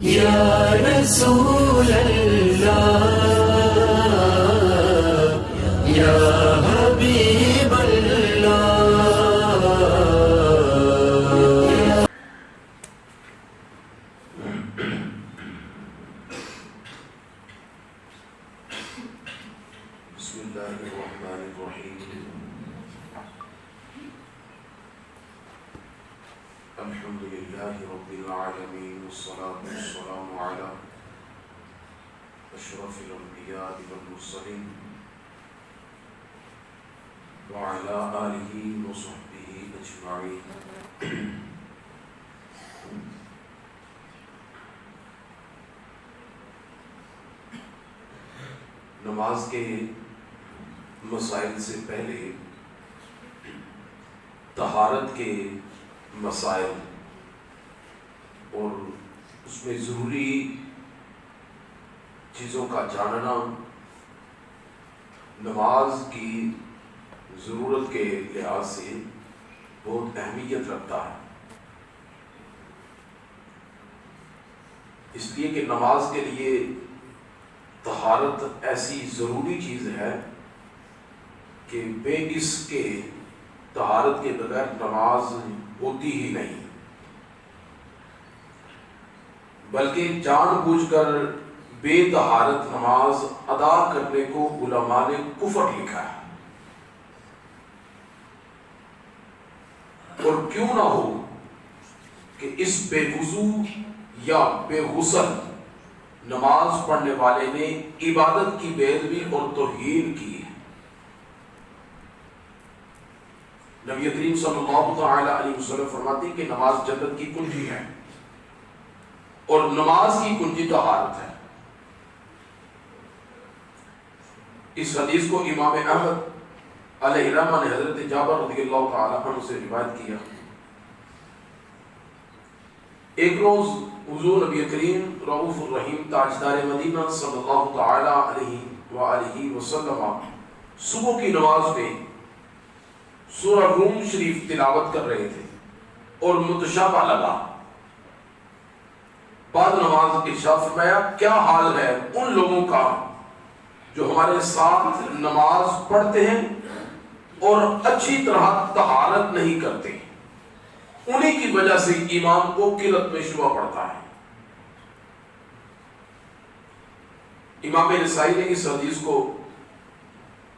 یا رسول اللہ یا حبیب اللہ. بسم اللہ الرحمن الرحیم. الحمد للہ رب العالمین والصلاة والسلام علی اشرف الانبیاء والمرسلین وعلی آلہ وصحبہ اجمعین. نماز کے مسائل سے پہلے طہارت کے مسائل اور اس میں ضروری چیزوں کا جاننا نماز کی ضرورت کے لحاظ سے بہت اہمیت رکھتا ہے، اس لیے کہ نماز کے لیے طہارت ایسی ضروری چیز ہے کہ بے اس کے طہارت کے بغیر نماز ہوتی ہی نہیں، بلکہ جان بوجھ کر بے طہارت نماز ادا کرنے کو علماء نے کفر لکھا ہے. اور کیوں نہ ہو کہ اس بے وضو یا بے غسل نماز پڑھنے والے نے عبادت کی بے ادبی اور توہین کی ہے. نبی کریم صلی اللہ تعالی علیہ وسلم فرماتے ہیں کہ نماز جنت کی کنجی ہے اور نماز کی کنجی طہارت ہے. اس حدیث کو امام احمد علیہ الرحمہ نے حضرت جابر رضی اللہ تعالی عنہ سے روایت کیا. ایک روز حضور نبی کریم رؤوف الرحیم تاجدار مدینہ صلی اللہ تعالی علیہ وآلہ وسلم صبح کی نماز میں سورہ روم شریف تلاوت کر رہے تھے اور متشابہ لگا. بعد نماز ارشاد فرمایا، کیا حال ہے ان لوگوں کا جو ہمارے ساتھ نماز پڑھتے ہیں اور اچھی طرح طہارت نہیں کرتے، انہی کی وجہ سے امام کو قلت میں شبہ پڑتا ہے. امام نسائی نے اس حدیث کو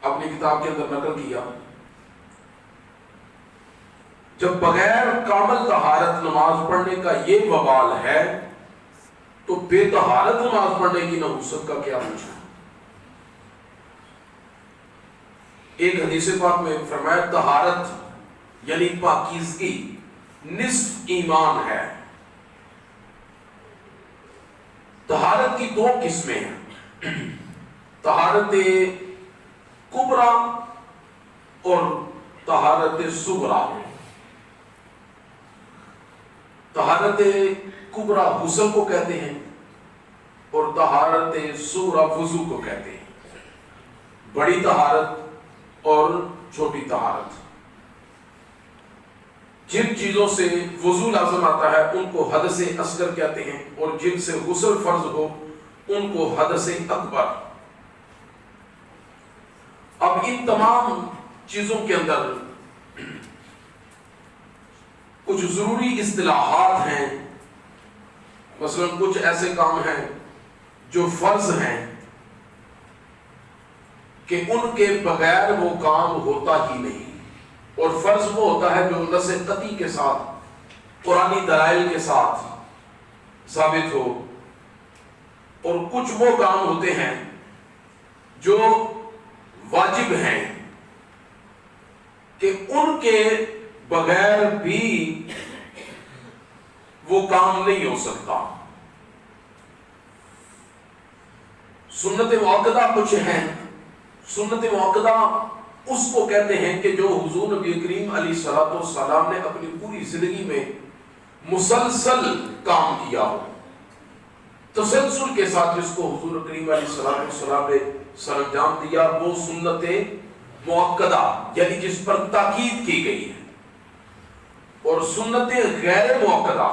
اپنی کتاب کے اندر نقل کیا. جب بغیر کامل طہارت نماز پڑھنے کا یہ وبال ہے تو بے طہارت نماز پڑھنے کی نحوست کا کیا پوچھنا. ایک حدیث پاک میں فرمایا، طہارت یعنی پاکیزگی نصف ایمان ہے. طہارت کی دو قسمیں ہیں، طہارت کبریٰ اور طہارت صغریٰ. طہارت کبریٰ غسل کو کہتے ہیں اور طہارت صغریٰ وضو کو کہتے ہیں. بڑی طہارت اور چھوٹی طہارت. جن چیزوں سے وضو لازم آتا ہے ان کو حدث اصغر کہتے ہیں اور جن سے غسل فرض ہو ان کو حدث اکبر. اب ان تمام چیزوں کے اندر کچھ ضروری اصطلاحات ہیں. مثلا کچھ ایسے کام ہیں جو فرض ہیں کہ ان کے بغیر وہ کام ہوتا ہی نہیں، اور فرض وہ ہوتا ہے جو نص قطعی کے ساتھ قرآنی دلائل کے ساتھ ثابت ہو، اور کچھ وہ کام ہوتے ہیں جو واجب ہیں کہ ان کے بغیر بھی وہ کام نہیں ہو سکتا. سنت مؤکدہ کچھ ہیں. سنت مؤکدہ اس کو کہتے ہیں کہ جو حضور نبی کریم علیہ الصلوۃ والسلام نے اپنی پوری زندگی میں مسلسل کام کیا ہو، تسلسل کے ساتھ جس کو حضور کریم علیہ الصلوۃ والسلام نے سر انجام دیا، وہ سنت مؤکدہ یعنی جس پر تاکید کی گئی ہے. اور سنت غیر مؤکدہ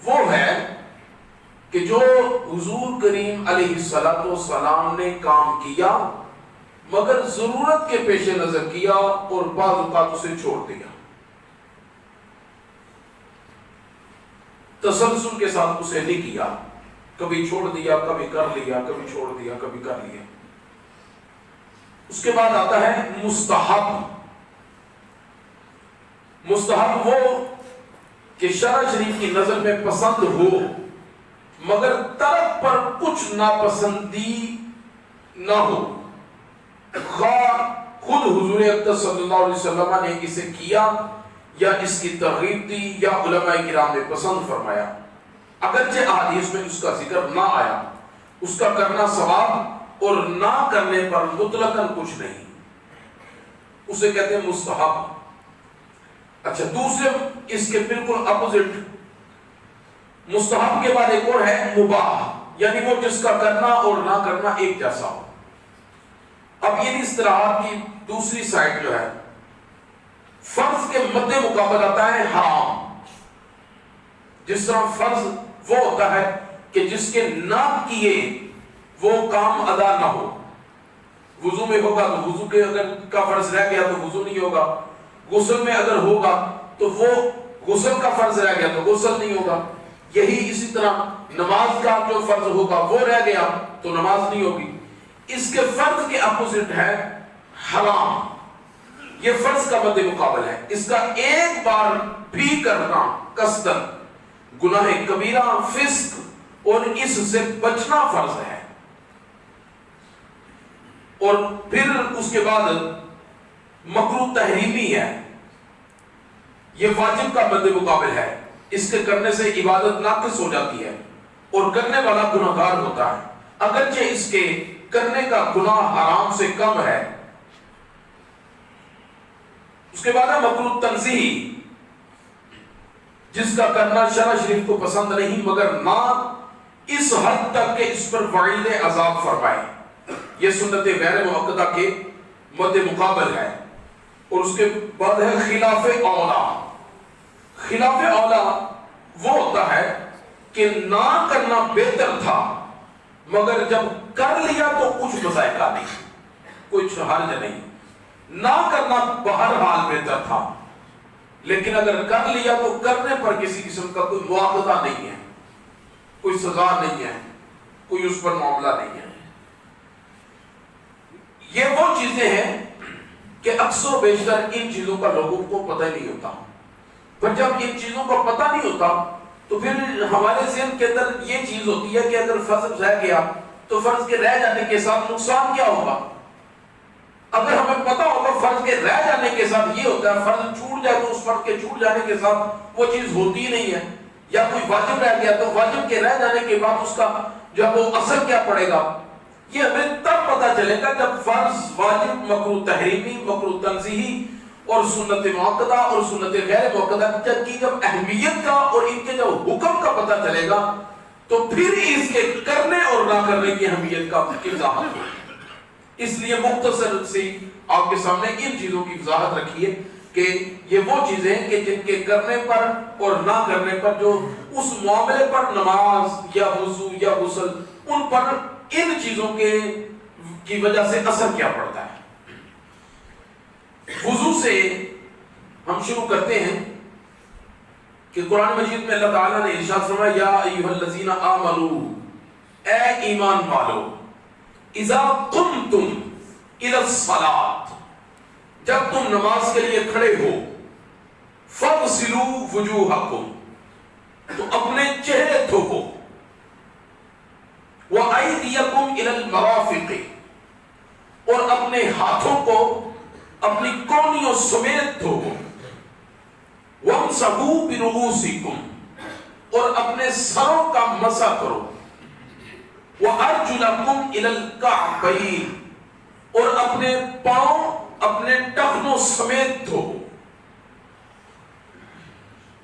وہ ہے جو حضور کریم علیہ السلام نے کام کیا مگر ضرورت کے پیش نظر کیا اور بعض اوقات اسے چھوڑ دیا، تسلسل کے ساتھ اسے نہیں کیا، کبھی چھوڑ دیا کبھی کر لیا، کبھی چھوڑ دیا کبھی کر لیا۔ اس کے بعد آتا ہے مستحب۔ مستحب وہ کہ شرع شریف کی نظر میں پسند ہو مگر ترک پر کچھ ناپسندی نہ ہو، خواہ خود حضور اقدس صلی اللہ علیہ وسلم نے اسے کیا یا اس کی ترغیب دی یا علماء کرام نے پسند فرمایا، اگرچہ احادیث میں اس کا ذکر نہ آیا، اس کا کرنا ثواب اور نہ کرنے پر مطلقاً کچھ نہیں، اسے کہتے ہیں مستحب۔ اچھا، دوسرے اس کے بالکل اپوزٹ، مستحب کے بعد ایک اور ہے مباح، یعنی وہ جس کا کرنا اور نہ کرنا ایک جیسا ہو۔ اب یہ اصطلاحات کی دوسری سائڈ جو ہے، فرض کے مد مقابل آتا ہے حرام۔ جس طرح فرض وہ ہوتا ہے کہ جس کے نہ کیے وہ کام ادا نہ ہو، وضو میں ہوگا تو وضو کے اگر کا فرض رہ گیا تو وضو نہیں ہوگا، غسل میں اگر ہوگا تو وہ غسل کا فرض رہ گیا تو غسل نہیں ہوگا، یہی اسی طرح نماز کا جو فرض ہوگا وہ رہ گیا تو نماز نہیں ہوگی۔ اس کے فرض کے اپوزٹ ہے حرام، یہ فرض کا مد مقابل ہے، اس کا ایک بار بھی کرنا قصدن گناہ کبیرہ، فسق اور اس سے بچنا فرض ہے، اور پھر اس کے بعد مکروہ تحریمی ہے، یہ واجب کا مد مقابل ہے، اس کے کرنے سے عبادت ناقص ہو جاتی ہے اور کرنے والا گناہگار ہوتا ہے، اگرچہ اس کے کرنے کا گناہ حرام سے کم ہے۔ اس کے بعد ہے مکروہ تنزیہی، جس کا کرنا شرع شریف کو پسند نہیں مگر نہ اس حد تک کہ اس پر وعید عذاب فرمائے، یہ سنت غیر مؤکدہ کے مد مقابل ہے۔ اور اس کے بعد ہے خلاف اولا۔ خلاف اولا وہ ہوتا ہے کہ نہ کرنا بہتر تھا مگر جب کر لیا تو کچھ مذائقہ نہیں، کچھ حرج نہیں، نہ کرنا بہرحال بہتر تھا لیکن اگر کر لیا تو کرنے پر کسی قسم کا کوئی مواخذہ نہیں ہے، کوئی سزا نہیں ہے، کوئی اس پر معاملہ نہیں ہے۔ یہ وہ چیزیں ہیں کہ اکثر و بیشتر ان چیزوں کا لوگوں کو پتہ ہی نہیں ہوتا، پر جب ان چیزوں کا پتہ نہیں ہوتا تو پھر ہمارے ذہن کے اندر یہ چیز ہوتی ہے کہ اگر فرض رہ گیا تو فرض کے رہ جانے کے ساتھ نقصان کیا ہوگا۔ اگر ہمیں پتہ ہوگا فرض کے رہ جانے کے ساتھ یہ ہوتا ہے، فرض چھوٹ جائے تو اس فرض کے چھوٹ جانے کے ساتھ وہ چیز ہوتی نہیں ہے، یا کوئی واجب رہ گیا تو واجب کے رہ جانے کے بعد اس کا جب وہ اثر کیا پڑے گا، یہ ہمیں تب پتہ چلے گا جب فرض، واجب، مکروہ تحریمی، مکروہ تنزیہی اور سنت مؤکدہ اور سنت غیر مؤکدہ کی جب اہمیت کا اور ان کے جب حکم کا پتہ چلے گا تو پھر اس کے کرنے اور نہ کرنے کی اہمیت کا وضاحت ہوگی۔ اس لیے مختصر سی آپ کے سامنے ان چیزوں کی وضاحت رکھیے کہ یہ وہ چیزیں کہ جن کے کرنے پر اور نہ کرنے پر جو اس معاملے پر نماز یا وضو یا غسل ان پر ان چیزوں کی وجہ سے اثر کیا پڑتا ہے۔ وضو سے ہم شروع کرتے ہیں کہ قرآن مجید میں اللہ تعالیٰ نے ارشاد فرمایا یا ایھا الذین آمنوا، اے ایمان والو، اذا قمتم الی الصلاۃ، جب تم نماز کے لیے کھڑے ہو، فاغسلوا وجوہکم، تو اپنے چہرے دھوو، وایدیکم الی المرافق، اور اپنے ہاتھوں کو اپنی کونیوں سمیت دھوو، وامسحوا برؤوسکم، اور اپنے سروں کا مسح کرو، وارجلکم الی الکعبین، اور اپنے پاؤں اپنے ٹخنوں سمیت دھوو۔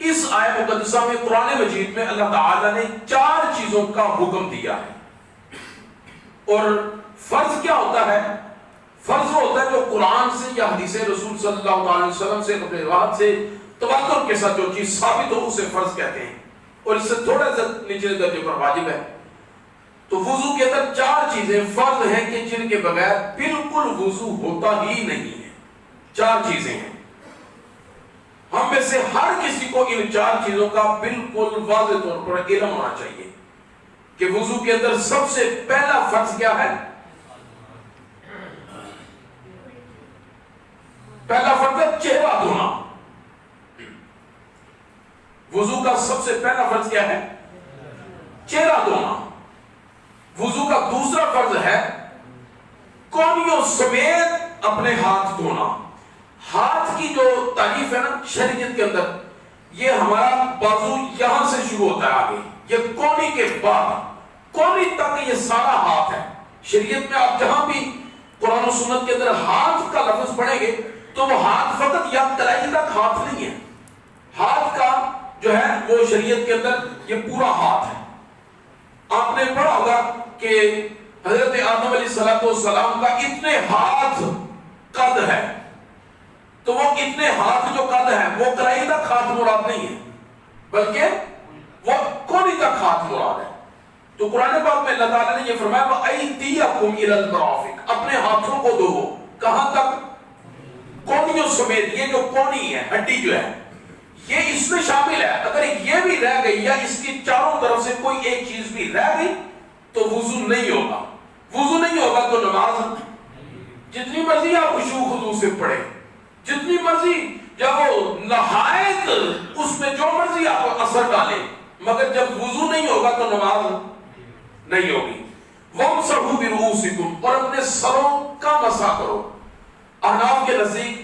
اس آیت مقدسہ میں قرآن مجید میں اللہ تعالیٰ نے 4 چیزوں کا حکم دیا ہے، اور فرض کیا ہوتا ہے؟ فرض وہ ہوتا ہے جو قرآن سے یا حدیث رسول صلی اللہ علیہ وسلم سے اپنے روایت سے تواتر کے ساتھ جو چیز ثابت ہو اسے فرض کہتے ہیں۔ اور اس سے تھوڑا سا نچلے درجے پر واجب ہے. تو وضو کے اندر 4 چیزیں فرض ہیں کہ جن کے بغیر بالکل وضو ہوتا ہی نہیں ہے. 4 چیزیں ہیں. ہم میں سے ہر کسی کو ان 4 چیزوں کا بالکل واضح طور پر علم ہونا چاہیے کہ وضو کے اندر سب سے پہلا فرض کیا ہے. پہلا فرض ہے چہرہ دھونا. وضو کا سب سے پہلا فرض کیا ہے؟ چہرہ دھونا. وضو کا دوسرا فرض ہے کونیوں سمیت اپنے ہاتھ دھونا. ہاتھ کی جو تعریف ہے نا شریعت کے اندر، یہ ہمارا بازو یہاں سے شروع ہوتا ہے آگے، یہ کونی کے بعد کونی تک یہ سارا ہاتھ ہے. شریعت میں آپ جہاں بھی قرآن و سنت کے اندر ہاتھ کا لفظ پڑھیں گے تو وہ ہاتھ فقط یا کلائی تک ہاتھ نہیں ہے. ہاتھ کا جو ہے وہ شریعت کے اندر یہ پورا ہاتھ ہے. آپ نے پڑھا ہوگا کہ حضرت آدم علیہ السلام کا اتنے ہاتھ قد ہے، تو وہ اتنے ہاتھ جو قد ہے وہ کلائی تک ہاتھ مراد نہیں ہے بلکہ وہ کونی تک ہاتھ مراد ہے. تو قرآن پاک میں اللہ تعالیٰ نے یہ فرمایا وَأَيْدِيَكُمْ إِلَى الْمَرَافِقِ، اپنے ہاتھوں کو دھو. کہاں تک؟ کونیوں سمیت. یہ جو کونی ہے، ہڈی جو ہے، یہ اس میں شامل ہے. اگر یہ بھی رہ گئی یا اس کی چاروں طرف سے کوئی ایک چیز بھی رہ گئی تو وضو نہیں ہوگا. وضو نہیں ہوگا تو نماز جتنی مرضی آپ خشوع و خضوع سے پڑھیں، جتنی مرضی جب وہ نہایت اس میں جو مرضی آپ اثر ڈالیں، مگر جب وضو نہیں ہوگا تو نماز نہیں ہوگی. وَامْسَحُوا بِرُؤُوسِكُمْ، اور اپنے سروں کا مسح کرو. احناف کے نزدیک،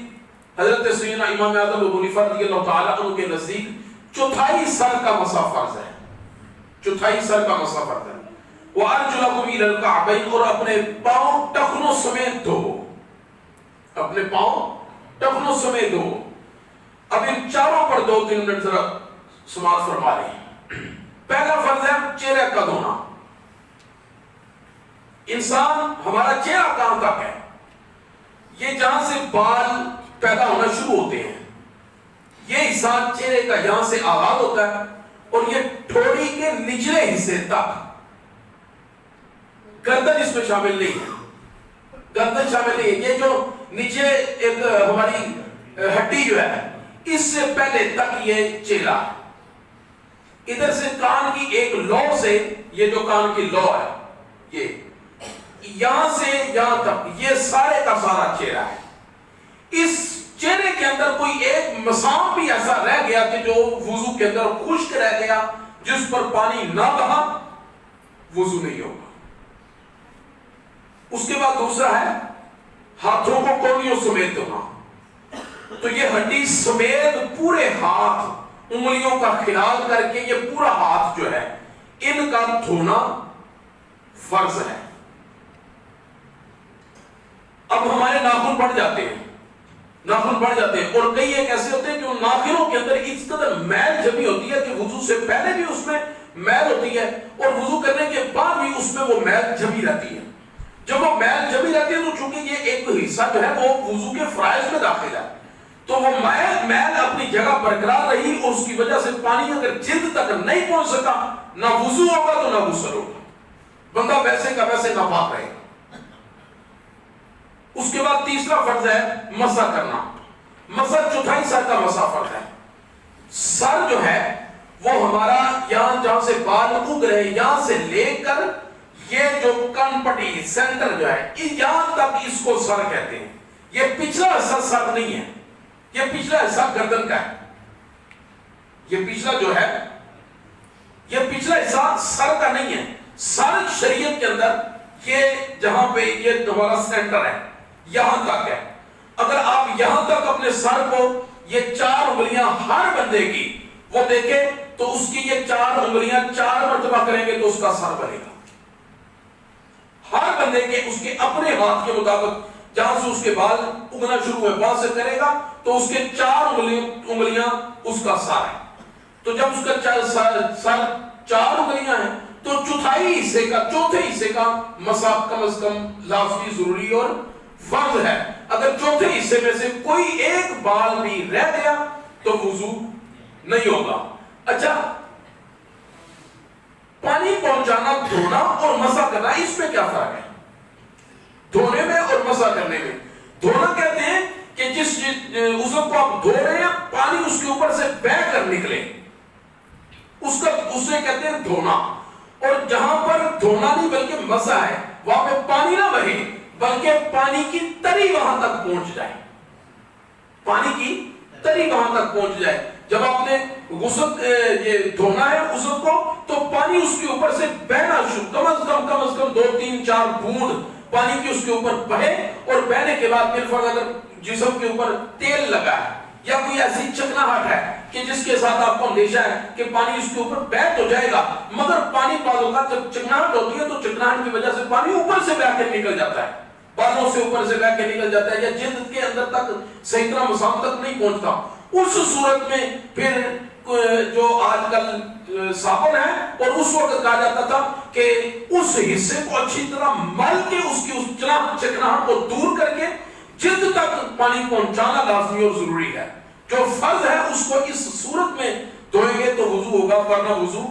حضرت سیدنا امام اعظم ابو حنیفہ رضی اللہ تعالیٰ عنہ کے نزدیک چوتھائی سر کا مسح فرض ہے. چوتھائی سر کا مسح فرض ہے. وَأَرْجُلَكُمْ إِلَى الْكَعْبَيْنِ، اور اپنے پاؤں ٹخنوں سمیت دھو. اپنے پاؤں ٹخنوں سمیت دھو. اب ان چاروں پر 2-3 منٹ ذرا سماعت فرما لیں. پہلا فرض ہے چہرے کا دھونا. انسان، ہمارا چہرہ کہاں تک ہے؟ یہ جہاں سے بال پیدا ہونا شروع ہوتے ہیں، یہ حصہ چہرے کا یہاں سے آغاز ہوتا ہے اور یہ ٹھوڑی کے نچلے حصے تک. گردن اس میں شامل نہیں ہے. گردن شامل نہیں ہے. یہ جو نیچے ایک ہماری ہڈی جو ہے، اس سے پہلے تک یہ چہرہ ہے. ادھر سے کان کی ایک لو سے، یہ جو کان کی لو ہے، یہ یہاں سے یہاں تک یہ سارے کا سارا چہرہ ہے. اس چہرے کے اندر کوئی ایک مسام بھی ایسا رہ گیا کہ جو وضو کے اندر خشک رہ گیا، جس پر پانی نہ بہا، وضو نہیں ہوگا. اس کے بعد دوسرا ہے ہاتھوں کو کونیوں سمیت دھونا. تو یہ ہڈی سمیت پورے ہاتھ، انگلیوں کا خیال کر کے یہ پورا ہاتھ جو ہے، ان کا دھونا فرض ہے. اب ہمارے ناخن بڑھ جاتے ہیں، ناخن بڑھ جاتے ہیں، اور کئی ایک ایسے ہوتے ہیں جو ناخنوں کے اندر اس قدر میل جمی ہوتی ہے کہ وضو سے پہلے بھی اس میں میل ہوتی ہے اور وضو کرنے کے بعد بھی اس میں وہ میل جمی رہتی ہے. جب وہ میل جمی رہتی ہے تو چونکہ یہ ایک حصہ جو ہے وہ وضو کے فرائض میں داخل ہے، تو وہ میل اپنی جگہ برقرار رہی اور اس کی وجہ سے پانی اگر جلد تک نہیں پہنچ سکا، نہ وضو ہوگا تو نہ غسل ہوگا. بندہ ویسے کا ویسے ناپاک رہے گا. اس کے بعد تیسرا فرض ہے مسح کرنا. مسح چوتھائی سر کا مسح فرض ہے. سر جو ہے وہ ہمارا یہاں جہاں سے بال اگ رہے ہیں، یہاں سے لے کر یہ جو کن پٹی سینٹر جو ہے، یہاں تک اس کو سر کہتے ہیں. یہ پچھلا حصہ سر نہیں ہے، یہ پچھلا حصہ گردن کا ہے. یہ پچھلا جو ہے، یہ پچھلا حصہ سر کا نہیں ہے. سر شریعت کے اندر یہ جہاں پہ یہ ہمارا سینٹر ہے، یہاں تک ہے. اگر آپ یہاں تک اپنے سر کو، یہ 4 انگلیاں ہر بندے کی وہ دیکھیں تو اس کی یہ 4 انگلیاں 4 مرتبہ کریں گے تو اس کا سر بنے گا. ہر بندے کے اس کے اپنے ہاتھ کے مطابق جہاں سے اس کے بال اگنا شروع ہوئے وہاں سے کرے گا تو اس کے 4 انگلیاں اس کا سر ہے. تو جب اس کا سر 4 انگلیاں ہیں تو چوتھائی حصے کا، چوتھے حصے کا مسح کم از کم لازمی، ضروری اور فرض ہے. اگر چوتھے حصے میں سے کوئی ایک بال بھی رہ گیا تو وضو نہیں ہوگا. اچھا، دھونا اور مسح کرنا اس میں کیا فرق ہے؟ دھونے میں اور مسح کرنے میں، دھونا کہتے ہیں کہ جس عضو کو آپ دھو رہے ہیں پانی اس کے اوپر سے بہہ کر نکلے، اسے کہتے ہیں دھونا. اور جہاں پر دھونا نہیں بلکہ مسح ہے، وہاں پہ پانی نہ بہے بلکہ پانی کی تری وہاں تک پہنچ جائے، پانی کی تری وہاں تک پہنچ جائے. جب آپ نے غسل یہ دھونا ہے عضو کو تو پانی اس کے اوپر سے بہنا شروع، کم از کم 2 3 4 بوند پانی کی اس کے اوپر بہے، اور بہنے کے بعد پھر فرض اگر جسم کے اوپر تیل لگا ہے یا کوئی ایسی چکناہٹ ہے کہ جس کے ساتھ آپ کو اندیشہ ہے کہ پانی اس کے اوپر بہہ تو جائے گا، مگر پانی بعض اوقات جب چکناہٹ ہوتی ہے تو چکناہٹ کی وجہ سے پانی اوپر سے بہہ کے نکل جاتا ہے، بالوں سے اوپر سے بہہ کے نکل جاتا ہے یا جلد کے اندر تک صحیح طرح مسام تک نہیں پہنچتا. اس صورت میں پھر جو آج کل صابن ہے، اور اس وقت کہا جاتا تھا کہ اس حصے کو اچھی طرح مل کے اس کی چکناہٹ کو دور کر کے جلد تک پانی پہنچانا لازمی اور ضروری ہے. جو فرض ہے اس کو اس صورت میں دھوئیں گے تو وضو ہوگا، ورنہ وضو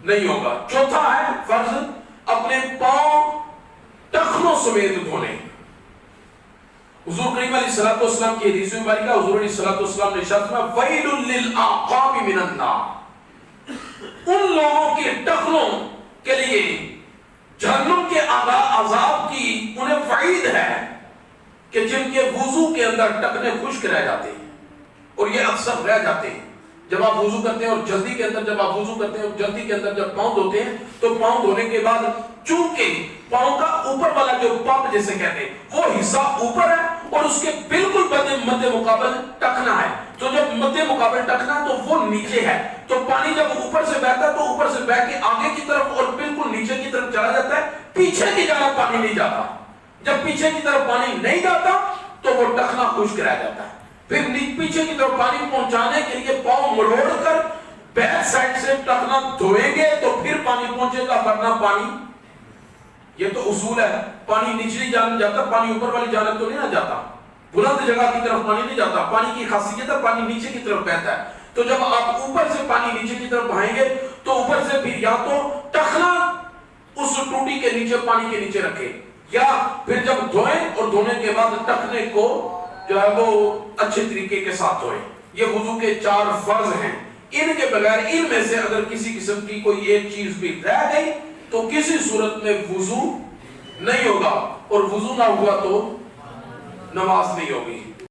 نہیں ہوگا. چوتھا ہے فرض اپنے پاؤں ٹخنوں سمیت دھونے. حضور کریم علیہ الصلوۃ والسلام کی حدیث مبارکہ حضور علیہ الصلوۃ والسلام نے ارشاد فرمایا ویل للعقاب من النار، ان لوگوں کے ٹخنوں کے لیے جہنم کے عذاب کی انہیں وعید ہے کہ جن کے وضو کے اندر ٹخنے خشک رہ جاتے ہیں، اور یہ اکثر رہ جاتے ہیں. جب آپ وضو کرتے ہیں اور جلدی کے اندر جب آپ وضو کرتے ہیں اور جلدی کے اندر جب پاؤں دھوتے ہیں تو پاؤں دھونے کے بعد چونکہ پاؤں کا اوپر والا جو پمپ جسے کہتے ہیں وہ حصہ اوپر ہے اور اس کے بالکل مد مقابل ٹخنا ہے، تو جب مد مقابل ٹخنا ہے تو وہ نیچے ہے، تو پانی جب اوپر سے بہتا ہے تو اوپر سے بہ کے آگے کی طرف اور بالکل نیچے کی طرف چلا جاتا ہے، پیچھے کی جانب پانی نہیں جاتا. جب پیچھے کی طرف پانی نہیں جاتا تو وہ ٹخنا خشک رہ جاتا ہے. پھر پیچھے کی طرف پانی پہنچانے کے لیے پاؤں مروڑ کر بیک سائڈ سے ٹخنا دھوئیں گے تو پھر پانی پہنچے گا، ورنہ پانی، یہ تو اصول ہے، پانی نچلی جانب جاتا، پانی اوپر والی جانب تو نہیں نہ جاتا، بلند جگہ کی طرف پانی نہیں جاتا. پانی کی خاصیت ہے پانی نیچے کی طرف بہتا ہے، تو جب آپ اوپر سے پانی نیچے کی طرف بہائیں گے تو اوپر سے پھر یا تو ٹخنا اس ٹوٹی کے نیچے پانی کے نیچے رکھے، یا پھر جب دھوئیں اور دھونے کے بعد ٹخنے کو جو ہے وہ اچھے طریقے کے ساتھ دھوئیں. یہ وضو کے 4 فرض ہیں. ان کے بغیر ان میں سے اگر کسی قسم کی کوئی ایک چیز بھی رہ گئی تو کسی صورت میں وضو نہیں ہوگا، اور وضو نہ ہوا تو نماز نہیں ہوگی.